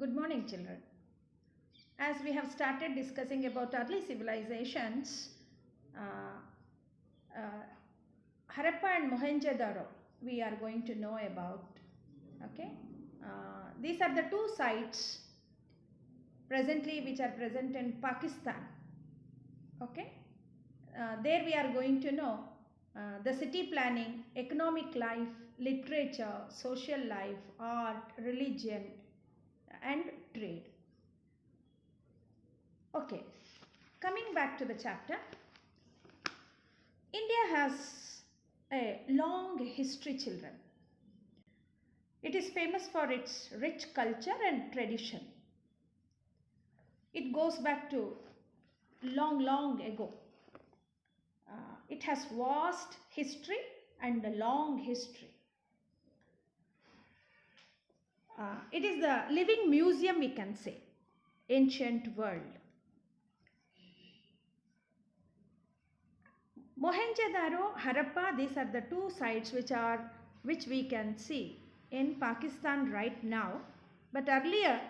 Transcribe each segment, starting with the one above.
Good morning, children. As we have started discussing about early civilizations, uh, uh, Harappa and Mohenjo-daro, we are going to know about. Okay, these are the two sites presently which are present in Pakistan. Okay, there we are going to know the city planning, economic life, literature, social life, art, religion, and trade. Okay, coming back to the chapter, India has a long history, children. It is famous for its rich culture and tradition. It goes back to long ago. It has vast history and a long history. It is the living museum, we can say, ancient world. Mohenjo-daro, Harappa, these are the two sites which we can see in Pakistan right now. But earlier,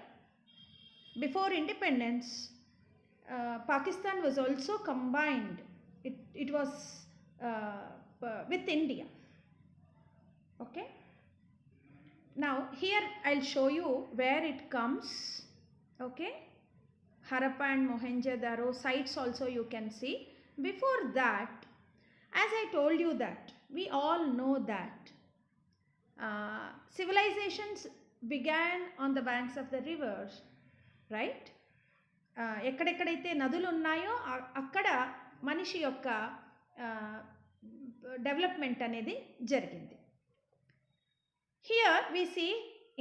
before independence, Pakistan was also combined. It was with India. Okay. Now here I'll show you where it comes. Okay. Harappa and Mohenjo-daro sites also you can see. Before that, as I told you that we all know that civilizations began on the banks of the rivers, right? ఎక్కడెక్కడైతే నదులు ఉన్నాయో అక్కడ మనిషి యొక్క development అనేది జరిగింది. Here we see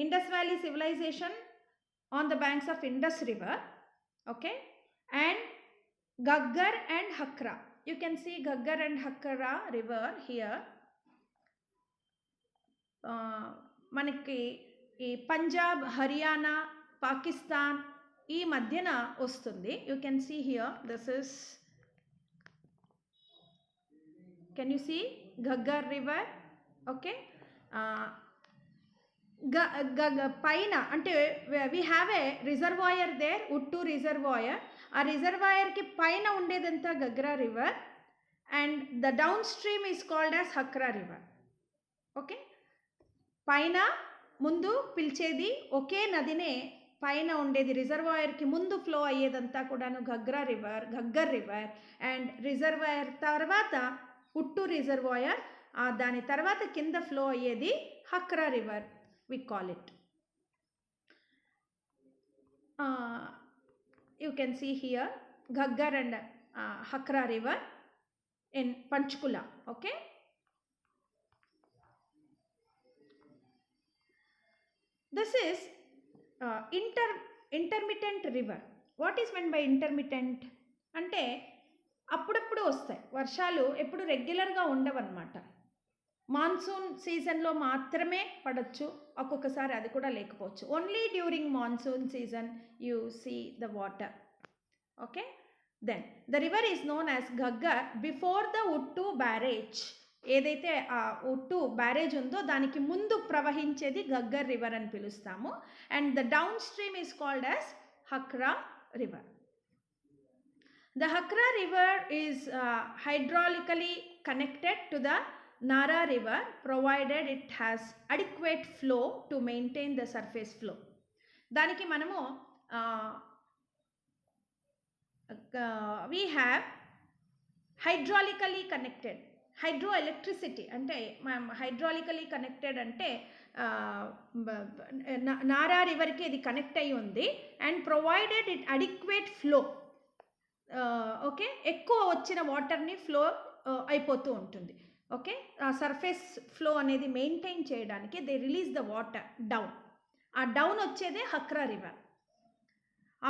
Indus valley civilisation on the banks of Indus river. Okay, and Ghaggar and Hakra. You can see Ghaggar and Hakra river here. మనకి ఈ పంజాబ్, హర్యానా, పాకిస్తాన్ ఈ మధ్యన వస్తుంది. You can see here this is, can you see Ghaggar river? Okay, పైన అంటే we have a reservoir there, Uttu reservoir. ఆ రిజర్వాయర్కి పైన ఉండేదంతా Ghagra river and the down stream is called as Hakra river. Okay, పైన ముందు పిలిచేది ఒకే నదినే, పైన ఉండేది రిజర్వాయర్కి ముందు ఫ్లో అయ్యేదంతా కూడాను Ghagra river, Ghaggar river. And reservoir తర్వాత ఉట్టు రిజర్వాయర్, దాని తర్వాత కింద ఫ్లో అయ్యేది Hakra river, we call it. You can see here Ghaggar and Hakra river in Panchkula. Okay, this is intermittent river. What is meant by intermittent? అంటే అప్పుడప్పుడు వస్తాయి వర్షాలు, ఎప్పుడు రెగ్యులర్గా ఉండవన్నమాట. మాన్సూన్ సీజన్లో మాత్రమే పడవచ్చు, ఒక్కొక్కసారి అది కూడా లేకపోవచ్చు. Only during monsoon season you see the water. Okay, then the river is known as Ghaggar before the Uttu barrage. ఏదైతే ఆ ఉట్టు బ్యారేజ్ ఉందో దానికి ముందు ప్రవహించేది ఘగ్గర్ రివర్ అని పిలుస్తాము. And the down stream is called as Hakra river. The Hakra river is hydraulically connected to the Nara river provided it has adequate flow to maintain the surface flow. దానికి మనము we have hydraulically connected, hydro electricity అంటే హైడ్రాలికలీ connected అంటే నారా రివర్కి ఇది connect అయి ఉంది. And provided it adequate flow. Okay, ఎక్కువ వచ్చిన వాటర్ని ఫ్లో అయిపోతూ ఉంటుంది. ఓకే, సర్ఫేస్ ఫ్లో అనేది మెయింటైన్ చేయడానికి they release the water down. ఆ డౌన్ వచ్చేదే Hakra river.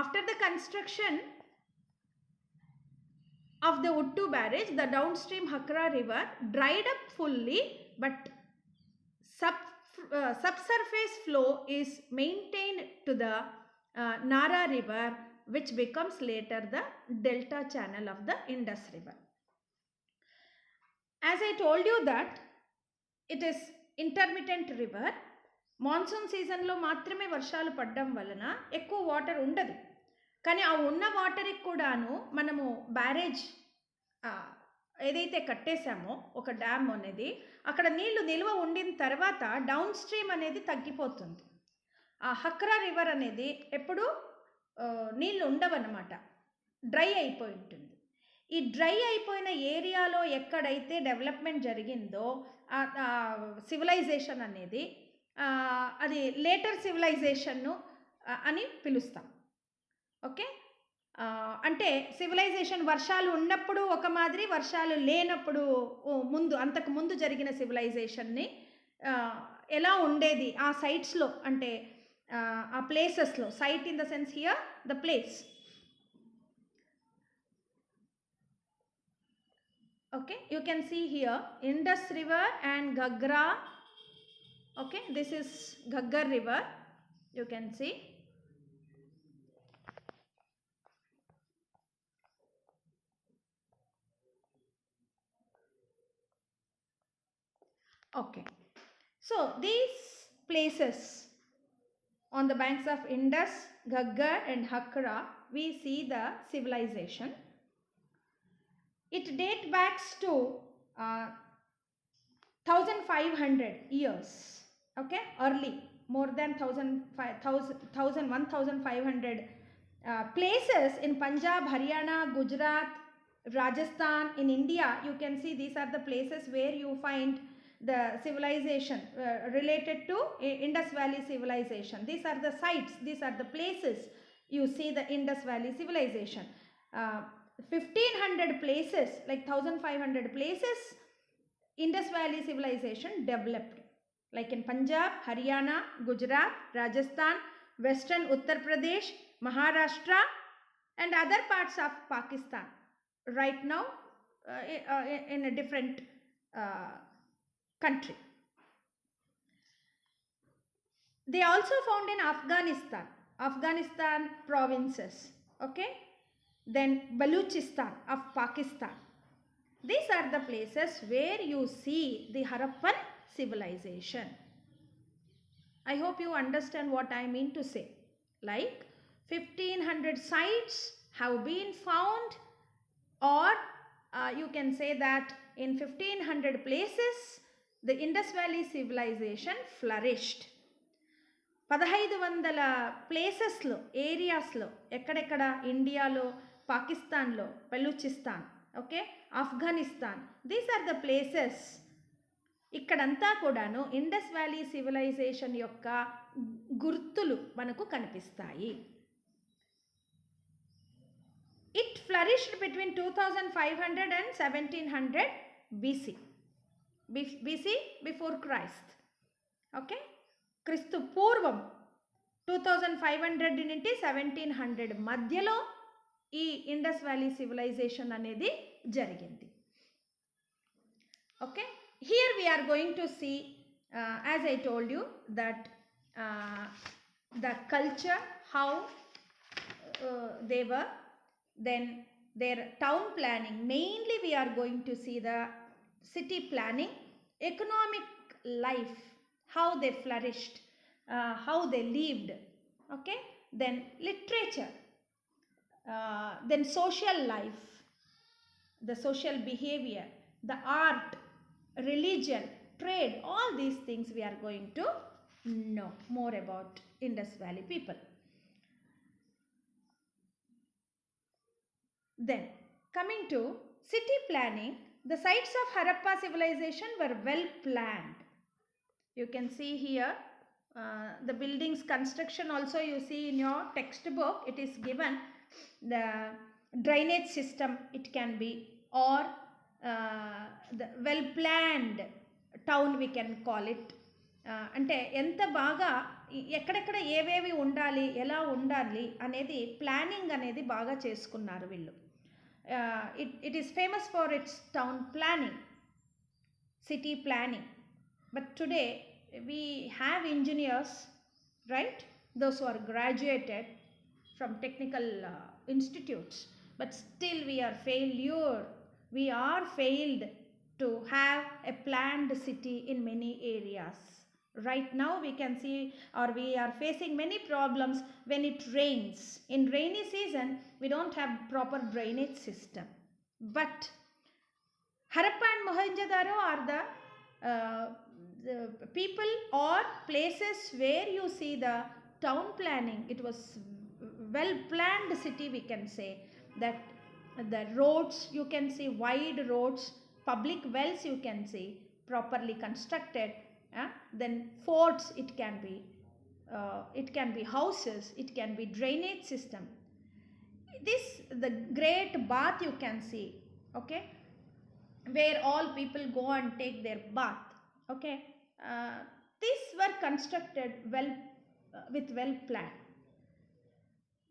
After the construction of the Uttu barrage, the downstream Hakra river dried up fully, but subsurface flow is maintained to the Nara river, which becomes later the delta channel of the Indus river. As I told you that it is intermittent river, monsoon సీజన్లో మాత్రమే వర్షాలు పడడం వలన ఎక్కువ water ఉండదు. కానీ ఆ ఉన్న వాటర్కి కూడాను మనము బ్యారేజ్ ఏదైతే కట్టేశామో ఒక డ్యామ్ అనేది, అక్కడ నీళ్లు నిల్వ ఉండిన తర్వాత డౌన్ స్ట్రీమ్ అనేది తగ్గిపోతుంది. ఆ హక్రా రివర్ అనేది ఎప్పుడు నీళ్ళు ఉండవన్నమాట, డ్రై అయిపోయి ఉంటుంది. ఈ డ్రై అయిపోయిన ఏరియాలో ఎక్కడైతే డెవలప్మెంట్ జరిగిందో సివిలైజేషన్ అనేది అది లేటర్ సివిలైజేషన్ను అని పిలుస్తాం. ఓకే, అంటే సివిలైజేషన్ వర్షాలు ఉన్నప్పుడు ఒక మాదిరి, వర్షాలు లేనప్పుడు అంతకు ముందు జరిగిన సివిలైజేషన్ని ఎలా ఉండేది ఆ సైట్స్లో, అంటే ఆ ప్లేసెస్లో. Site in the sense here the place. Okay, you can see here Indus River and Ghaggar. Okay, this is Ghaggar River, you can see. Okay, so these places on the banks of Indus, Ghaggar and Hakra, we see the civilization. It dates back to 1500 years. Okay, early, more than 1500 places in Punjab, Haryana, Gujarat, Rajasthan, in India. You can see these are the places where you find the civilization related to Indus Valley civilization. These are the sites, these are the places you see the Indus Valley civilization. 1500 places, like 1500 places, Indus Valley civilization developed, like in Punjab, Haryana, Gujarat, Rajasthan, Western Uttar Pradesh, Maharashtra and other parts of Pakistan. Right now in a different country. They also found in Afghanistan provinces. Okay, then Baluchistan of Pakistan. These are the places where you see the Harappan civilization. I hope you understand what I mean to say. Like 1500 sites have been found, or you can say that in 1500 places the Indus Valley civilization flourished. 1500 ప్లేసెస్లో, ఏరియాస్లో, ఎక్కడెక్కడ ఇండియాలో, పాకిస్తాన్లో, Balochistan, okay, Afghanistan, these are the places. ఇక్కడంతా కూడాను Indus valley civilization యొక్క గుర్తులు మనకు కనిపిస్తాయి. It flourished between 2500 and 1700 BC, before Christ. Okay, క్రీస్తు పూర్వం 2500 నుండి 1700 మధ్యలో ఈ ఇండస్ వ్యాలీ సివిలైజేషన్ అనేది జరిగింది. Okay, here we are going to see, as I told you, that the culture, how they were, then their town planning. Mainly we are going to see the city planning, economic life, how they flourished, how they lived. Okay, then literature, then social life, the social behavior, the art, religion, trade, all these things we are going to know more about Indus Valley people. Then coming to city planning, the sites of Harappa civilization were well planned. You can see here the buildings construction also you see in your textbook. It is given the drainage system, it can be, or the well planned town we can call it. అంటే ఎంత బాగా ఎక్కడెక్కడ ఏవేవి ఉండాలి, ఎలా ఉండాలి అనేది planning అనేది బాగా చేసుకున్నారు వీళ్ళు. It is famous for its town planning, city planning. But today we have engineers, right, those who are graduated from technical institutes, but still we are failed to have a planned city in many areas. Right now we can see, or we are facing many problems when it rains. In rainy season, we don't have proper drainage system. But Harappa and Mohenjo-daro are the people or places where you see the town planning. It was well planned city, we can say. That the roads, you can see wide roads, public wells you can see properly constructed. Then forts, it can be houses, it can be drainage system. The great bath you can see, okay, where all people go and take their bath, okay. These were constructed with well planned.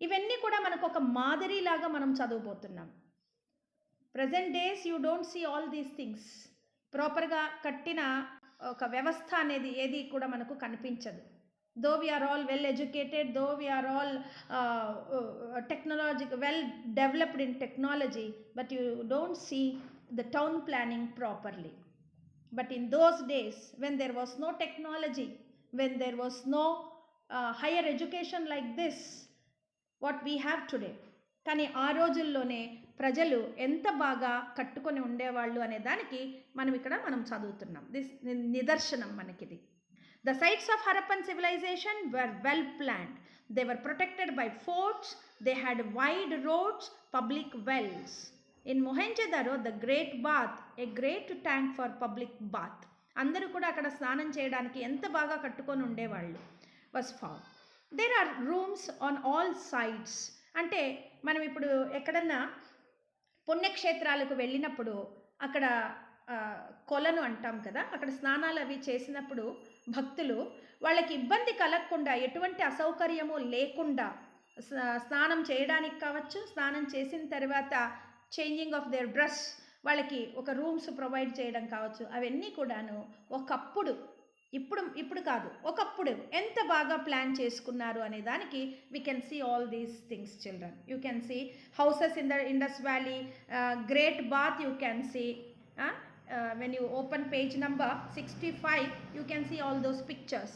ఇవన్నీ కూడా మనకు ఒక మాదిరిలాగా మనం చదవబోతున్నాం. Present days you don't see all these things. ప్రాపర్గా కట్టిన ఒక వ్యవస్థ అనేది ఏది కూడా మనకు కనిపించదు. దో we are all well educated, though we are all well developed in technology, but you don't see the town planning properly. But in those days, when there was no technology, when there was no higher education like this, what we have today, కానీ ఆ రోజుల్లోనే ప్రజలు ఎంత బాగా కట్టుకొని ఉండేవాళ్ళు అనే దానికి మనం చదువుతున్నాం. దిస్ నిదర్శనం మనకిది. The sites of Harappan civilization were well planned. They were protected by forts, they had wide roads, public wells. In Mohenjo-daro, the great bath, a great tank for public bath. అందరూ కూడా అక్కడ స్నానం చేయడానికి ఎంత బాగా కట్టుకొని ఉండేవాళ్ళు was found. There are rooms on all sides. అంటే మనం ఇప్పుడు ఎక్కడన్నా పుణ్యక్షేత్రాలకు వెళ్ళినప్పుడు అక్కడ కొలను అంటాం కదా, అక్కడ స్నానాలు అవి చేసినప్పుడు భక్తులు వాళ్ళకి ఇబ్బంది కలగకుండా, ఎటువంటి అసౌకర్యము లేకుండా స్నానం చేయడానికి కావచ్చు, స్నానం చేసిన తర్వాత చేంజింగ్ ఆఫ్ దేర్ డ్రెస్, వాళ్ళకి ఒక రూమ్స్ ప్రొవైడ్ చేయడం కావచ్చు. అవన్నీ కూడాను ఒకప్పుడు, ఇప్పుడు కాదు, ఒకప్పుడు ఎంత బాగా ప్లాన్ చేసుకున్నారు అనే దానికి we can see all these things children. You can see houses in the Indus valley, great bath you can see. When you open page number 65, you can see all those pictures.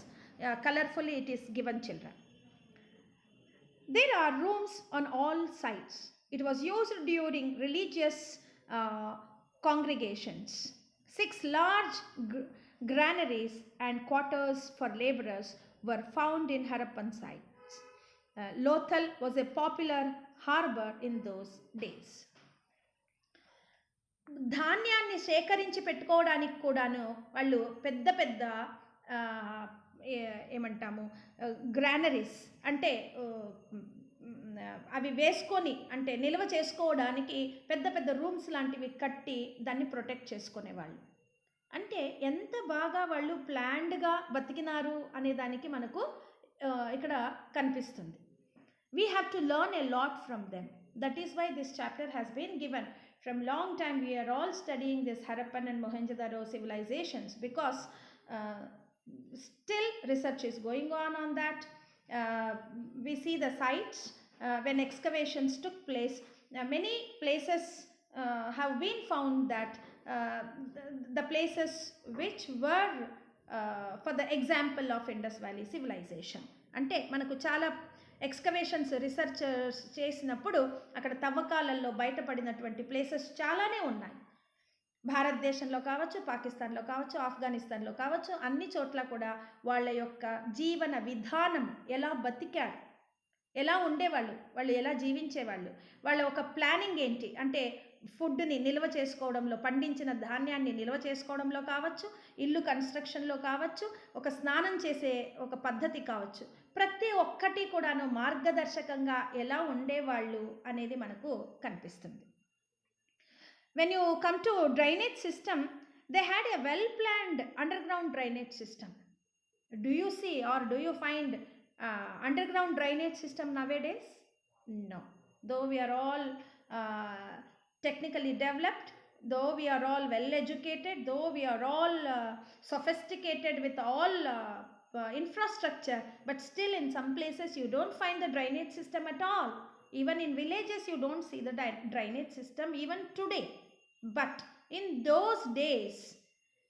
Colorfully it is given, children. There are rooms on all sides. It was used during religious congregations. 6 large granaries and quarters for laborers were found in Harappan sites. Lothal was a popular harbor in those days. ధాన్యాన్ని సేకరించి పెట్టుకోవడానికి కూడాను వాళ్ళు పెద్ద పెద్ద ఏమంటాము granaries అంటే అవి వేసుకొని, అంటే నిల్వ చేసుకోవడానికి పెద్ద పెద్ద రూమ్స్ లాంటివి కట్టి దాన్ని ప్రొటెక్ట్ చేసుకునేవాళ్ళు. అంటే ఎంత బాగా వాళ్ళు ప్లాన్డ్గా బతికినారు అనే దానికి మనకు ఇక్కడ కనిపిస్తుంది. We have to learn a lot from them. That is why this chapter has been given. From long time we are all studying this Harappan and Mohenjo-daro civilizations because still research is going on that. We see the sites when excavations took place. Many places have been found that the places which were for the example of Indus Valley civilization. అంటే మనకు చాలా excavations researchers చేసినప్పుడు అక్కడ తవ్వకాలలో బయటపడినటువంటి places చాలానే ఉన్నాయి. భారతదేశంలో కావచ్చు, పాకిస్తాన్లో కావచ్చు, ఆఫ్ఘనిస్తాన్లో కావచ్చు, అన్ని చోట్ల కూడా వాళ్ళ యొక్క జీవన విధానం, ఎలా బతికారు, ఎలా ఉండేవాళ్ళు, వాళ్ళు ఎలా జీవించేవాళ్ళు, వాళ్ళ ఒక ప్లానింగ్ ఏంటి అంటే ఫుడ్ని నిల్వ చేసుకోవడంలో, పండించిన ధాన్యాన్ని నిల్వ చేసుకోవడంలో కావచ్చు, ఇల్లు కన్స్ట్రక్షన్లో కావచ్చు, ఒక స్నానం చేసే ఒక పద్ధతి కావచ్చు, ప్రతి ఒక్కటి కూడాను మార్గదర్శకంగా ఎలా ఉండేవాళ్ళు అనేది మనకు కనిపిస్తుంది. When you come to drainage system, they had a well planned underground drainage system. Do you see or do you find underground drainage system nowadays? No. Though we are all technically developed, though we are all well educated, though we are all sophisticated with all infrastructure, but still in some places you don't find the drainage system at all. Even in villages you don't see the drainage system even today. But in those days,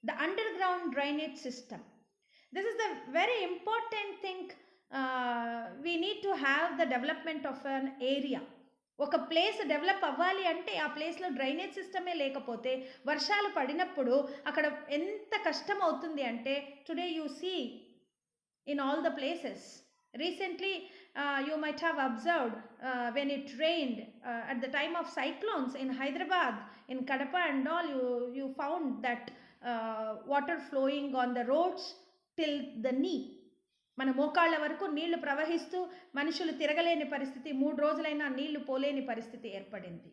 the underground drainage system, This is the very important thing. We need to have the development of an area. ఒక place develop అవ్వాలి అంటే ఆ ప్లేస్లో drainage సిస్టమే లేకపోతే వర్షాలు పడినప్పుడు అక్కడ ఎంత కష్టం అవుతుంది అంటే today you see in all the places. Recently, you might have observed when it rained at the time of cyclones in Hyderabad, in Kadapa and all, you found that water flowing on the roads till the knee. మన మోకాళ్ళ వరకు నీళ్లు ప్రవహిస్తూ మనుషులు తిరగలేని పరిస్థితి, 3 రోజులైనా నీళ్లు పోలేని పరిస్థితి ఏర్పడింది.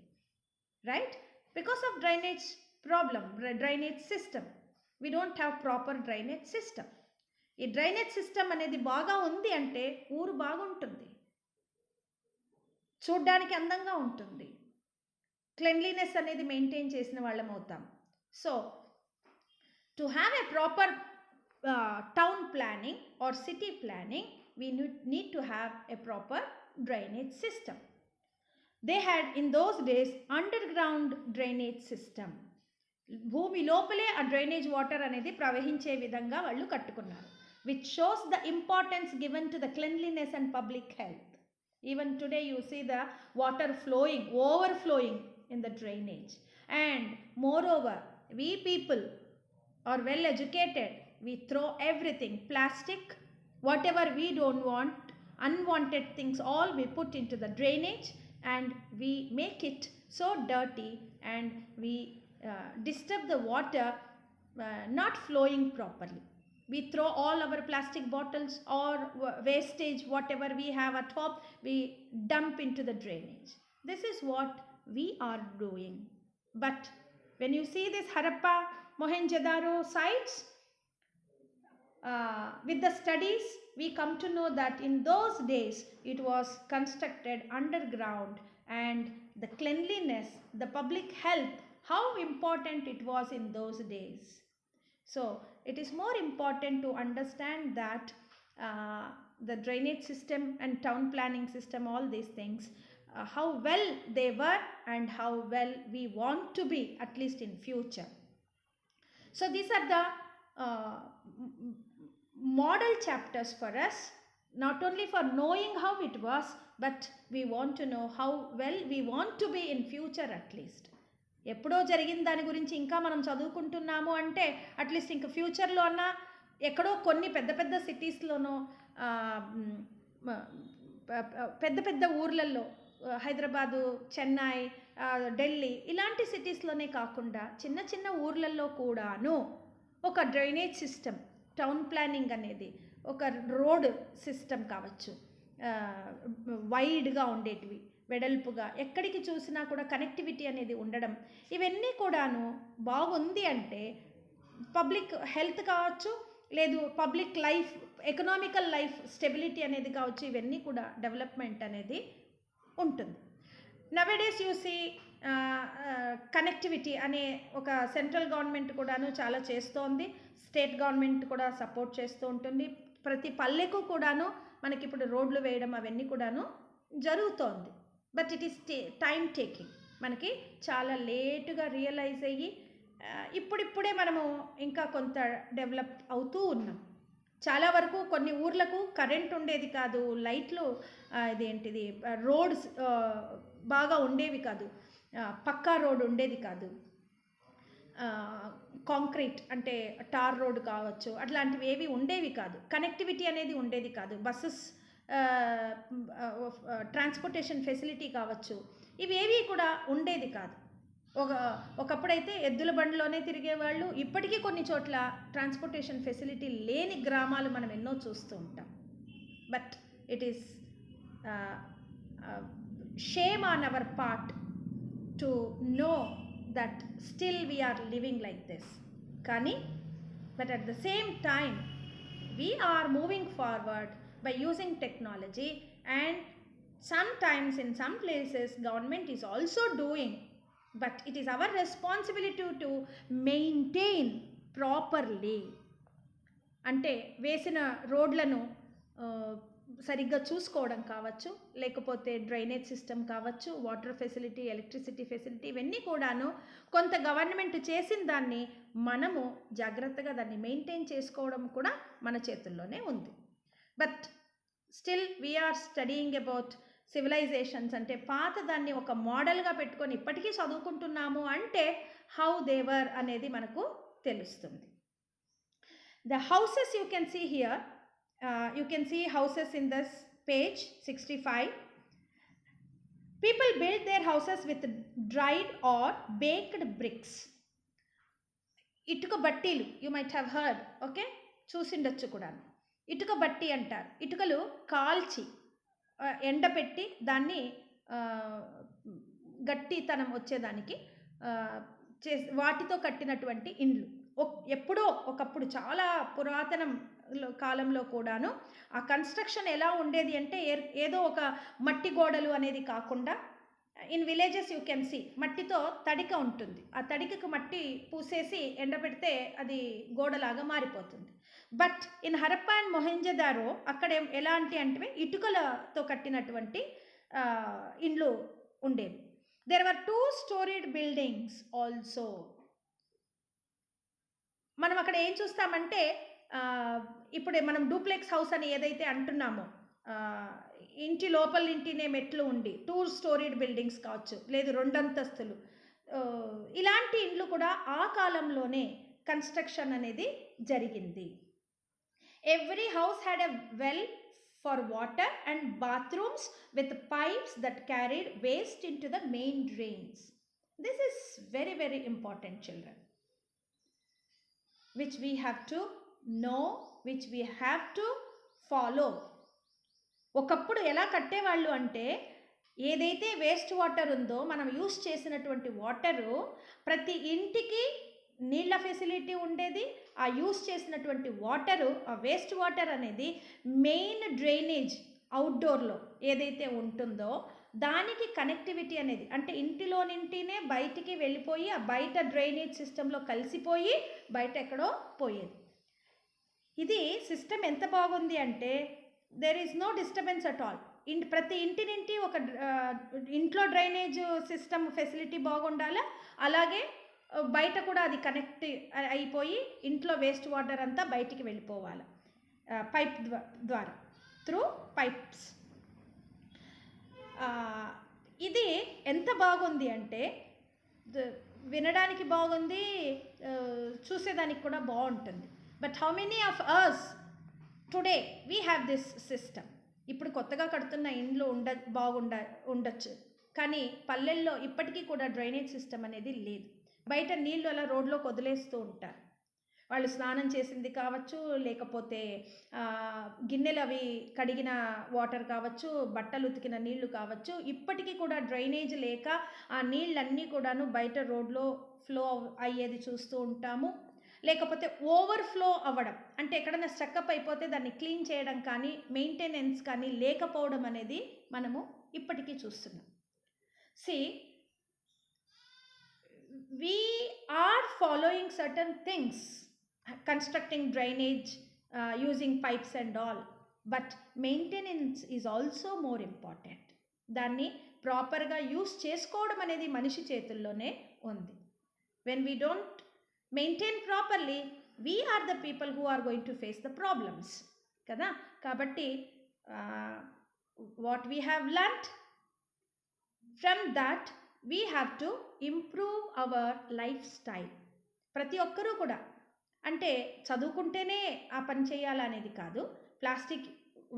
Right? Because of drainage problem, drainage system. We don't have proper drainage system. ఈ డ్రైనేజ్ సిస్టమ్ అనేది బాగా ఉంది అంటే ఊరు బాగుంటుంది, చూడ్డానికి అందంగా ఉంటుంది, క్లెన్లీనెస్ అనేది మెయింటైన్ చేసిన వాళ్ళం అవుతాం. So to have a proper town planning or city planning, we need to have a proper drainage system. They had in those days underground drainage system. భూమి లోపలే ఆ డ్రైనేజ్ వాటర్ అనేది ప్రవహించే విధంగా వాళ్ళు కట్టుకున్నారు, which shows the importance given to the cleanliness and public health. Even today you see the water flowing, overflowing in the drainage. And moreover, we people are well educated. We throw everything, plastic, whatever we don't want, unwanted things, all we put into the drainage, and we make it so dirty, and we disturb the water not flowing properly. We throw all our plastic bottles or wastage, whatever we have at home, we dump into the drainage. This is what we are doing. But when you see this Harappa, Mohenjo-daro sites, with the studies, we come to know that in those days it was constructed underground, and the cleanliness, the public health, how important it was in those days. So it is more important to understand that the drainage system and town planning system, all these things, how well they were and how well we want to be, at least in future. So these are the model chapters for us, not only for knowing how it was, but we want to know how well we want to be in future at least. ఎప్పుడో జరిగిన దాని గురించి ఇంకా మనం చదువుకుంటున్నాము అంటే at least ఇంక ఫ్యూచర్లో అన్నా ఎక్కడో కొన్ని పెద్ద పెద్ద సిటీస్లోనో పెద్ద పెద్ద ఊర్లలో, హైదరాబాదు, చెన్నై, ఢిల్లీ ఇలాంటి సిటీస్లోనే కాకుండా చిన్న చిన్న ఊర్లలో కూడాను ఒక డ్రైనేజ్ సిస్టమ్, టౌన్ ప్లానింగ్ అనేది, ఒక రోడ్ సిస్టమ్ కావచ్చు, వైడ్గా ఉండేటివి, వెడల్పుగా ఎక్కడికి చూసినా కూడా కనెక్టివిటీ అనేది ఉండడం, ఇవన్నీ కూడాను బాగుంది అంటే పబ్లిక్ హెల్త్ కావచ్చు, లేదు public life, economical life stability అనేది కావచ్చు, ఇవన్నీ కూడా డెవలప్మెంట్ అనేది ఉంటుంది. నవేడేస్ యూ సీ కనెక్టివిటీ అనే ఒక సెంట్రల్ గవర్నమెంట్ కూడాను చాలా చేస్తోంది, స్టేట్ గవర్నమెంట్ కూడా సపోర్ట్ చేస్తూ ఉంటుంది. ప్రతి పల్లెకు కూడాను మనకి ఇప్పుడు రోడ్లు వేయడం అవన్నీ కూడాను జరుగుతోంది. But it is time taking, మనకి చాలా లేటుగా రియలైజ్ అయ్యి ఇప్పుడిప్పుడే మనము ఇంకా కొంత డెవలప్ అవుతూ ఉన్నాం. చాలా వరకు కొన్ని ఊర్లకు కరెంట్ ఉండేది కాదు, లైట్లు ఇదేంటిది రోడ్స్ బాగా ఉండేవి కాదు, పక్కా రోడ్ ఉండేది కాదు, కాంక్రీట్ అంటే టార్ రోడ్ కావచ్చు, అట్లాంటివి ఏవి ఉండేవి కాదు, కనెక్టివిటీ అనేది ఉండేది కాదు, బస్సెస్ ట్రాన్స్పోర్టేషన్ ఫెసిలిటీ కావచ్చు, ఇవేవి కూడా ఉండేది కాదు. ఒకప్పుడైతే ఎద్దుల బండిలోనే తిరిగేవాళ్ళు. ఇప్పటికీ కొన్ని చోట్ల ట్రాన్స్పోర్టేషన్ ఫెసిలిటీ లేని గ్రామాలు మనం ఎన్నో చూస్తూ ఉంటాం. But it is shame on our part to know that still we are living like this. Kani, but at the same time we are moving forward by using technology, and sometimes in some places government is also doing, but it is our responsibility to maintain properly. అంటే వేసిన రోడ్లను సరిగ్గా చూసుకోవడం కావచ్చు, లేకపోతే drainage system కావచ్చు, water facility, electricity facility, ఇవన్నీ కూడాను కొంత గవర్నమెంట్ చేసిన దాన్ని మనము జాగ్రత్తగా దాన్ని మెయింటైన్ చేసుకోవడం కూడా మన చేతుల్లోనే ఉంది. But still we're studying about civilizations, అంటే పాత దాన్ని ఒక మోడల్గా పెట్టుకొని ఇప్పటికీ చదువుకుంటున్నాము అంటే హౌ దేవర్ అనేది మనకు తెలుస్తుంది. The houses you can see here, you can see houses in this page 65. People build their houses with dried or baked bricks. ఇటుక బట్టీలు, you might have heard, okay, చూసిండొచ్చు కూడా. ఇటుక బట్టి అంటారు. ఇటుకలు కాల్చి ఎండపెట్టి దాన్ని గట్టితనం వచ్చేదానికి వాటితో కట్టినటువంటి ఇండ్లు. ఎప్పుడో ఒకప్పుడు చాలా పురాతనం కాలంలో కూడాను ఆ కన్స్ట్రక్షన్ ఎలా ఉండేది అంటే ఏదో ఒక మట్టి గోడలు అనేది కాకుండా, in villages you can see మట్టితో తడిక ఉంటుంది, ఆ తడికకు మట్టి పూసేసి ఎండబెడితే అది గోడలాగా మారిపోతుంది. But in Harappa and Mohenjodaro అక్కడ ఎలాంటి అంటే ఇటుకలతో కట్టినటువంటి ఇండ్లు ఉండేవి. There were 2-storied buildings also. మనం అక్కడ ఏం చూస్తామంటే, ఇప్పుడు మనం డూప్లెక్స్ హౌస్ అని ఏదైతే అంటున్నామో, ఇంటి లోపల ఇంటినే మెట్లు ఉండి 2-storied బిల్డింగ్స్ కావచ్చు, లేదు 2 అంతస్తులు, ఇలాంటి ఇండ్లు కూడా ఆ కాలంలోనే కన్స్ట్రక్షన్ అనేది జరిగింది. Every house had a well for water and bathrooms with pipes that carried waste in to the main drains. This is very very important children, which we have to know, which we have to follow. ఒకప్పుడు ఎలా కట్టేవాళ్ళు అంటే, ఏదైతే waste water ఉందో మనం use చేసినటువంటి water ప్రతి ఇంటికి నీళ్ళ ఫెసిలిటీ ఉండేది. ఆ యూస్ చేసినటువంటి వాటరు, ఆ వేస్ట్ వాటర్ అనేది మెయిన్ డ్రైనేజ్ అవుట్డోర్లో ఏదైతే ఉంటుందో దానికి కనెక్టివిటీ అనేది, అంటే ఇంటిలో నింటినే బయటికి వెళ్ళిపోయి ఆ బయట డ్రైనేజ్ సిస్టంలో కలిసిపోయి బయట ఎక్కడో పోయేది. ఇది సిస్టమ్ ఎంత బాగుంది అంటే there is no disturbance at all. ప్రతి ఇంటి నుండి ఒక ఇంట్లో డ్రైనేజ్ సిస్టమ్ ఫెసిలిటీ బాగుండాలా, అలాగే బయట కూడా అది కనెక్ట్ అయిపోయి ఇంట్లో వేస్ట్ వాటర్ అంతా బయటికి వెళ్ళిపోవాలి పైప్ ద్వారా, త్రూ పైప్స్. ఇది ఎంత బాగుంది అంటే వినడానికి బాగుంది, చూసేదానికి కూడా బాగుంటుంది. But how many of us today we have this system? ఇప్పుడు కొత్తగా కడుతున్న ఇండ్లు ఉండొచ్చు, కానీ పల్లెల్లో ఇప్పటికీ కూడా డ్రైనేజ్ సిస్టమ్ అనేది లేదు. బయట నీళ్ళు అలా రోడ్లోకి వదిలేస్తూ ఉంటారు. వాళ్ళు స్నానం చేసింది కావచ్చు, లేకపోతే గిన్నెలు అవి కడిగిన వాటర్ కావచ్చు, బట్టలు ఉతికిన నీళ్లు కావచ్చు, ఇప్పటికీ కూడా డ్రైనేజ్ లేక ఆ నీళ్ళన్నీ కూడాను బయట రోడ్లో ఫ్లో అయ్యేది చూస్తూ ఉంటాము. లేకపోతే ఓవర్ఫ్లో అవ్వడం, అంటే ఎక్కడైనా స్ట్రక్అప్ అయిపోతే దాన్ని క్లీన్ చేయడం కానీ మెయింటెనెన్స్ కానీ లేకపోవడం అనేది మనము ఇప్పటికీ చూస్తున్నాం. See, we are following certain things, constructing drainage, using pipes and all, but maintenance is also more important. దాన్ని ప్రాపర్గా యూస్ చేసుకోవడం అనేది మనిషి చేతుల్లోనే ఉంది. when we don't maintain properly, we are the people who are going to face the problems కదా. కాబట్టి what we have learnt from that, we have to improve our lifestyle. ప్రతి ఒక్కరూ కూడా, అంటే చదువుకుంటేనే ఆ పని చేయాలనేది కాదు, ప్లాస్టిక్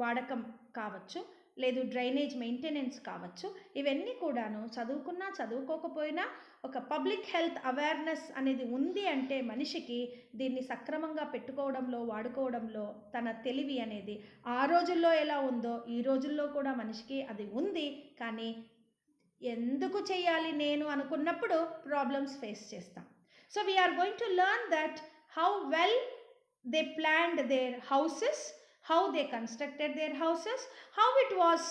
వాడకం కావచ్చు, లేదు డ్రైనేజ్ మెయింటెనెన్స్ కావచ్చు, ఇవన్నీ కూడాను చదువుకున్నా చదువుకోకపోయినా ఒక పబ్లిక్ హెల్త్ అవేర్నెస్ అనేది ఉంది అంటే మనిషికి దీన్ని సక్రమంగా పెట్టుకోవడంలో, వాడుకోవడంలో తన తెలివి అనేది ఆ రోజుల్లో ఎలా ఉందో ఈ రోజుల్లో కూడా మనిషికి అది ఉంది. కానీ ఎందుకు చేయాలి నేను అనుకున్నప్పుడు ప్రాబ్లమ్స్ ఫేస్ చేస్తాం. So we're going to learn that how well they planned their houses, how they constructed their houses, how it was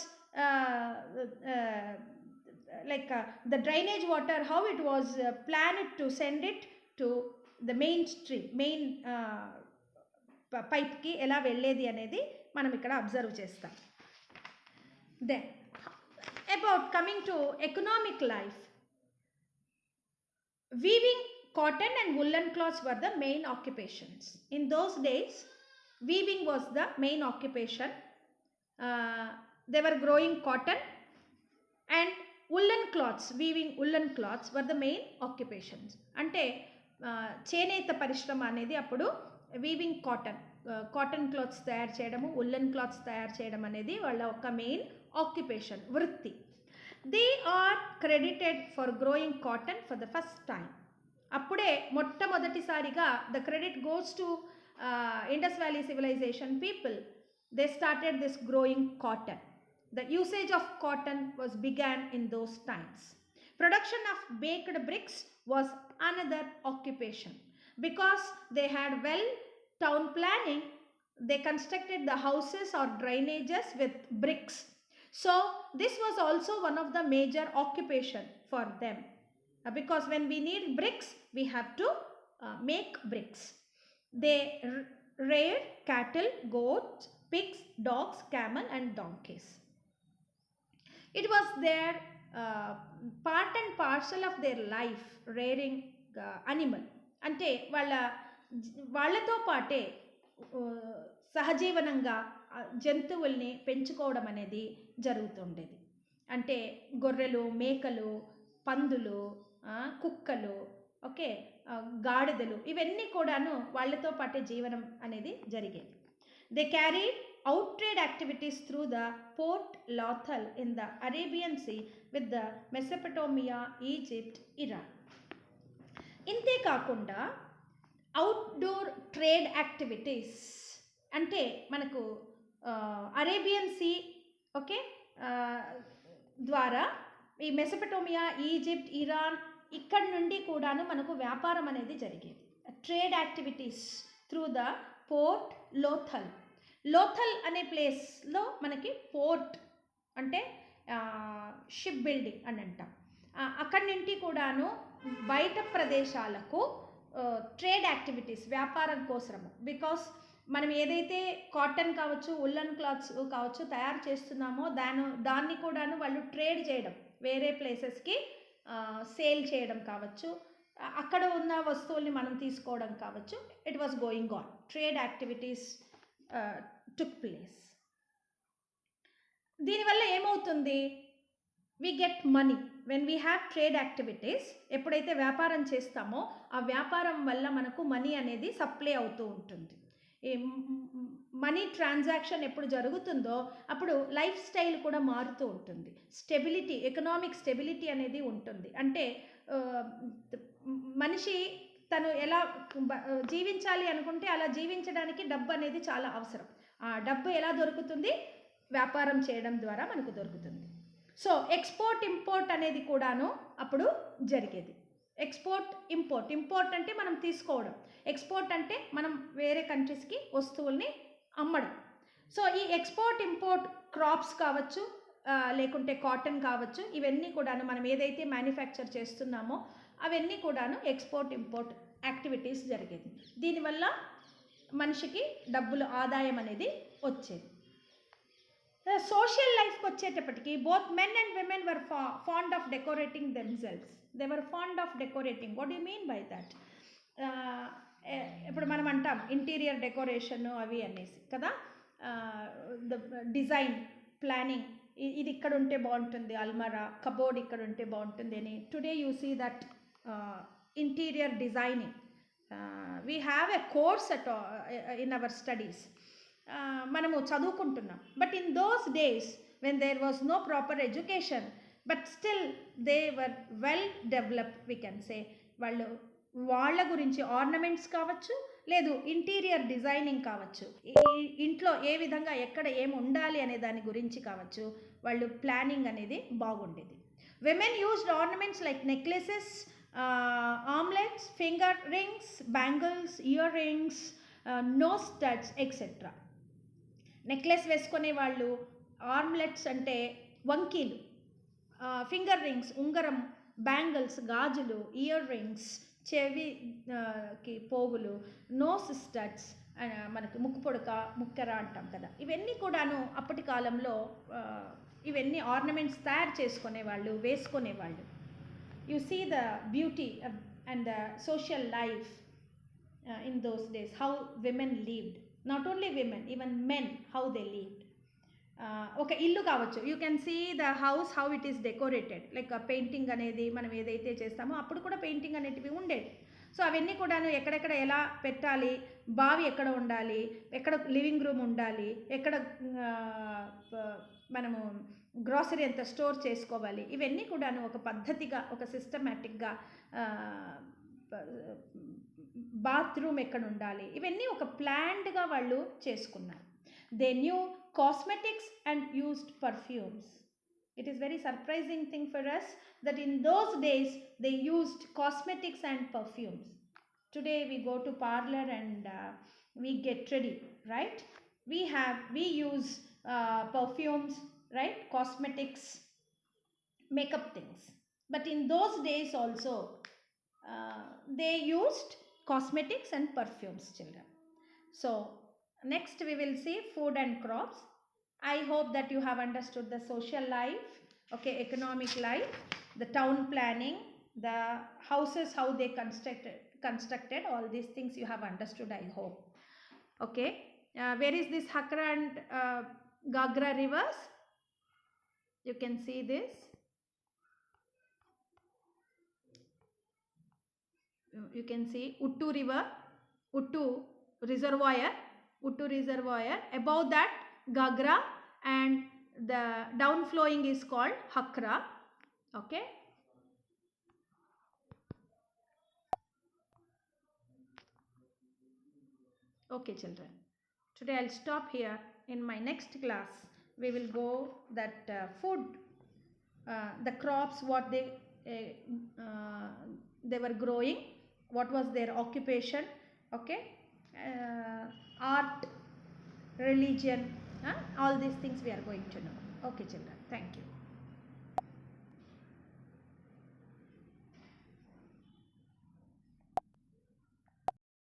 the drainage water, how it was planned to send it to the main stream, main pipe ki ela velledi anedi మనం ఇక్కడ observe చేస్తాం. Then, about coming to economic life, weaving cotton and woolen cloths were the main occupations. In those days, weaving was the main occupation. They were growing cotton and woolen cloths, weaving woolen cloths were the main occupations. అంటే చేనేత పరిశ్రమ అనేది అప్పుడు weaving cotton clothes తయారు చేయడము, woollen clothes తయారు చేయడం అనేది వాళ్ళ ఒక మెయిన్ ఆక్యుపేషన్, వృత్తి. They are credited for growing cotton for the first time. అప్పుడే మొట్టమొదటిసారిగా the credit goes to Indus valley civilization people. They started this growing cotton. The usage of cotton was began in those times. Production of baked bricks was another occupation. Because they had well town planning, they constructed the houses or drainages with bricks. So this was also one of the major occupation for them. Because when we need bricks, we have to make bricks. They reared cattle, goats, pigs, dogs, camel and donkeys. It was their part and parcel of their life, rearing animal. అంటే వాళ్ళతో పాటే సహజీవనంగా జంతువుల్ని పెంచుకోవడం అనేది జరుగుతుండేది. అంటే గొర్రెలు, మేకలు, పందులు, కుక్కలు, ఓకే, గాడిదలు, ఇవన్నీ కూడాను వాళ్ళతో పాటే జీవనం అనేది జరిగేది. They carried out trade activities through the Port Lothal in the Arabian Sea with the Mesopotamia, Egypt, Iran. ఇంతే కాకుండా అవుట్డోర్ ట్రేడ్ యాక్టివిటీస్ అంటే మనకు అరేబియన్ సీ, ఓకే, ద్వారా ఈ మెసోపటోమియా, ఈజిప్ట్, ఇరాన్, ఇక్కడ నుండి కూడాను మనకు వ్యాపారం అనేది జరిగేది. Trade activities through the port Lothal. Lothal అనే ప్లేస్లో మనకి పోర్ట్ అంటే షిప్ బిల్డింగ్ అని అంటాం. అక్కడి నుండి కూడాను బయట ప్రదేశాలకు ట్రేడ్ యాక్టివిటీస్, వ్యాపారం కోసము. బికాస్ మనం ఏదైతే కాటన్ కావచ్చు, ఉల్లన్ క్లాత్స్ కావచ్చు తయారు చేస్తున్నామో దాన్ని కూడాను వాళ్ళు ట్రేడ్ చేయడం, వేరే ప్లేసెస్కి సేల్ చేయడం కావచ్చు, అక్కడ ఉన్న వస్తువుల్ని మనం తీసుకోవడం కావచ్చు. It was going on. Trade activities took place. దీనివల్ల ఏమవుతుంది? we get money when we have trade activities. ఎప్పుడైతే వ్యాపారం చేస్తామో ఆ వ్యాపారం వల్ల మనకు మనీ అనేది సప్లై అవుతూ ఉంటుంది. మనీ ట్రాన్సాక్షన్ ఎప్పుడు జరుగుతుందో అప్పుడు లైఫ్ స్టైల్ కూడా మారుతూ ఉంటుంది. స్టెబిలిటీ, ఎకనామిక్ స్టెబిలిటీ అనేది ఉంటుంది. అంటే మనిషి తను ఎలా జీవించాలి అనుకుంటే అలా జీవించడానికి డబ్బు అనేది చాలా అవసరం. ఆ డబ్బు ఎలా దొరుకుతుంది? వ్యాపారం చేయడం ద్వారా మనకు దొరుకుతుంది. సో ఎక్స్పోర్ట్ ఇంపోర్ట్ అనేది కూడాను అప్పుడు జరిగేది. ఎక్స్పోర్ట్ ఇంపోర్ట్, ఇంపోర్ట్ అంటే మనం తీసుకోవడం, ఎక్స్పోర్ట్ అంటే మనం వేరే కంట్రీస్కి వస్తువుల్ని అమ్మడం. సో ఈ ఎక్స్పోర్ట్ ఇంపోర్ట్ క్రాప్స్ కావచ్చు, లేకుంటే కాటన్ కావచ్చు, ఇవన్నీ కూడాను మనం ఏదైతే మ్యానుఫ్యాక్చర్ చేస్తున్నామో అవన్నీ కూడాను ఎక్స్పోర్ట్ ఇంపోర్ట్ యాక్టివిటీస్ జరిగేది. దీనివల్ల మనిషికి డబ్బులు ఆదాయం అనేది వచ్చేది. సోషల్ లైఫ్కి వచ్చేటప్పటికి both men and women were fond of decorating themselves. They were fond of decorating. What you mean by that? ఇప్పుడు మనం అంటాం ఇంటీరియర్ డెకరేషన్ అవి అనేసి కదా, డిజైన్ ప్లానింగ్, ఇది ఇక్కడ ఉంటే బాగుంటుంది, అల్మరా కబోర్డ్ ఇక్కడ ఉంటే బాగుంటుంది అని. Today you see that interior designing. We have a course in our studies. మనము చదువుకుంటున్నాం. But in those days when there was no proper education, but still they were well developed, we can say. వాళ్ళ గురించి ornaments కావచ్చు, లేదు interior designing కావచ్చు, ఇంట్లో ఏ విధంగా ఎక్కడ ఏమి ఉండాలి అనే దాని గురించి కావచ్చు, వాళ్ళు ప్లానింగ్ అనేది బాగుండేది. Women used ornaments like necklaces, armlets, finger rings, bangles, ear rings, nose studs etcetera. Necklace వేసుకునే వాళ్ళు, ఆర్మ్లెట్స్ అంటే వంకీలు, ఫింగర్ రింగ్స్ ఉంగరం, బ్యాంగిల్స్ గాజులు, ఇయర్ రింగ్స్ చెవికి పోగులు, నోస్ స్టడ్స్ మనకి ముక్కు పొడక, ముక్కెర అంటాం కదా, ఇవన్నీ కూడాను అప్పటి కాలంలో ఇవన్నీ ఆర్నమెంట్స్ తయారు చేసుకునేవాళ్ళు, వేసుకునేవాళ్ళు. You see the beauty and the social life in those days, how women lived. Not only women, even men, how they lived. ఒక ఇల్లు కావచ్చు, you can see the house how it is decorated, like painting అనేది మనం ఏదైతే చేస్తామో అప్పుడు కూడా painting అనేటివి ఉండేవి. సో అవన్నీ కూడాను ఎక్కడెక్కడ ఎలా పెట్టాలి, బావి ఎక్కడ ఉండాలి, ఎక్కడ లివింగ్ రూమ్ ఉండాలి, ఎక్కడ మనము గ్రాసరీ ఎంత స్టోర్ చేసుకోవాలి, ఇవన్నీ కూడాను ఒక పద్ధతిగా, ఒక సిస్టమేటిక్గా, బాత్రూమ్ ఎక్కడ ఉండాలి, ఇవన్నీ ఒక ప్లాన్డ్గా వాళ్ళు చేసుకున్నారు. They knew cosmetics and used perfumes. It is very surprising thing for us that in those days they used cosmetics and perfumes. Today we go to parlor and we get ready, right? We use perfumes, right? Cosmetics, makeup things. But in those days also they used cosmetics and perfumes, children. So next we will see food and crops. I hope that you have understood the social life, okay, economic life, the town planning, the houses, how they constructed, all these things you have understood, I hope. Okay, where is this Hakra and Gagra rivers? You can see this. You can see Uttu river, Uttu reservoir. Above that Gagra, and the downflowing is called Hakra. Okay. Okay, children. Today I'll stop here. In my next class, we will go that food, the crops, what they were growing, what was their occupation, okay, art, religion, all these things we are going to know. Okay, children. Thank you.